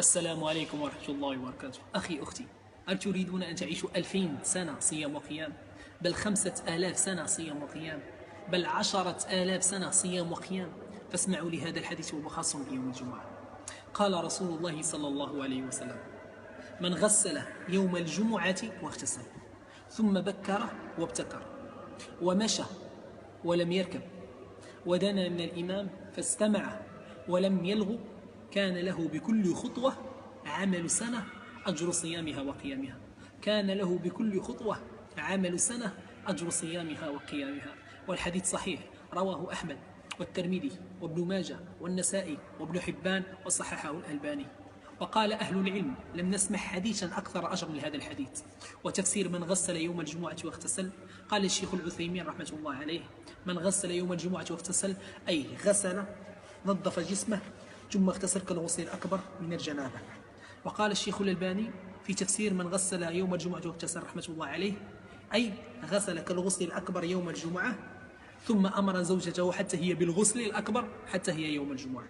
السلام عليكم ورحمة الله وبركاته. أخي أختي، هل تريدون أن تعيشوا 2000 سنة صيام وقيام؟ بل 5000 سنة صيام وقيام؟ بل 10,000 سنة صيام وقيام؟ فاسمعوا لهذا الحديث وهو خاص بيوم الجمعة. قال رسول الله صلى الله عليه وسلم: من غسل يوم الجمعة واغتسل، ثم بكر وابتكر، ومشى ولم يركب، ودنا من الإمام فاستمع ولم يلغ، كان له بكل خطوة عمل سنة أجر صيامها وقيامها. كان له بكل خطوة عمل سنة أجر صيامها وقيامها. والحديث صحيح، رواه أحمد والترمذي وابن ماجه والنسائي وابن حبان وصححه الألباني. وقال أهل العلم: لم نسمع حديثا أكثر أجر من هذا الحديث. وتفسير من غسل يوم الجمعة واغتسل، قال الشيخ العثيمين رحمة الله عليه: من غسل يوم الجمعة واغتسل أي غسل، نظف جسمه، ثم اغتسل كالغسل الأكبر من الجنابة. وقال الشيخ الألباني في تفسير من غسل يوم الجمعة واغتسل رحمة الله عليه أي غسل كالغسل الأكبر يوم الجمعة، ثم أمر زوجته حتى هي بالغسل الأكبر حتى هي يوم الجمعة.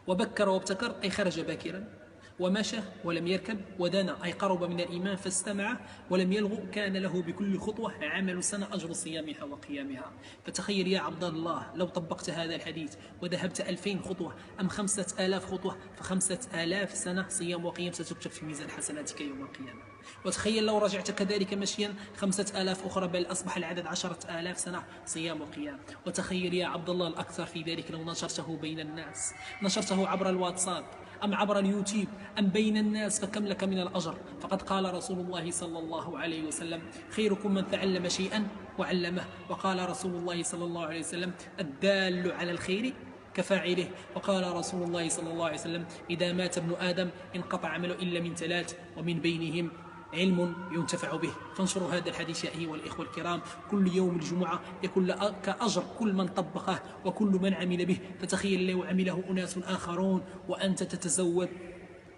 وبكر وابتكر أي خرج باكرا، ومشى ولم يركب، ودنا أي قرب من الإمام فاستمع ولم يلغ، كان له بكل خطوة عمل سنة أجر صيامها وقيامها. فتخيل يا عبد الله، لو طبقت هذا الحديث وذهبت 2000 خطوة أم 5000 خطوة، ف5000 سنة صيام وقيام ستكتب في ميزان حسناتك يوم القيامة. وتخيل لو رجعت كذلك مشيا 5000 أخرى، بل أصبح العدد 10,000 سنة صيام وقيام. وتخيل يا عبد الله الأكثر في ذلك لو نشرته بين الناس، نشرته عبر الواتساب أم عبر اليوتيوب أم بين الناس، فكم لك من الأجر؟ فقد قال رسول الله صلى الله عليه وسلم: خيركم من تعلم شيئا وعلمه. وقال رسول الله صلى الله عليه وسلم: الدال على الخير كفاعله. وقال رسول الله صلى الله عليه وسلم: إذا مات ابن آدم انقطع عمله إلا من 3، ومن بينهم علم ينتفع به. فانشروا هذا الحديث يا أيها الإخوة الكرام، كل يوم الجمعة يكون كأجر كل من طبقه وكل من عمل به. فتخيل لو عمله أناس آخرون وأنت تتزود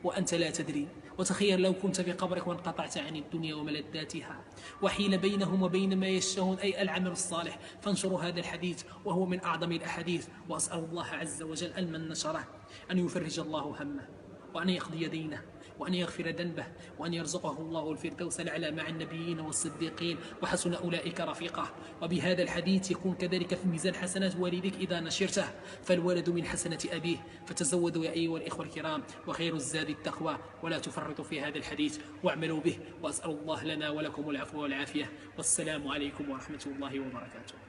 وأنت لا تدري. وتخيل لو كنت في قبرك وانقطعت عن الدنيا وملذاتها، وحيل بينهم وبين ما يشتهون أي العمل الصالح. فانشروا هذا الحديث وهو من أعظم الأحاديث. وأسأل الله عز وجل أن من نشره أن يفرج الله همه، وأن يقضي دينه، وأن يغفر ذنبه، وأن يرزقه الله الفردوس الأعلى مع النبيين والصديقين، وحسن أولئك رفيقه. وبهذا الحديث يكون كذلك في ميزان حسنات والدك إذا نشرته، فالولد من حسنة أبيه. فتزودوا يا أيها الإخوة الكرام، وخير الزاد التقوى، ولا تفرطوا في هذا الحديث واعملوا به. وأسأل الله لنا ولكم العفو والعافية. والسلام عليكم ورحمة الله وبركاته.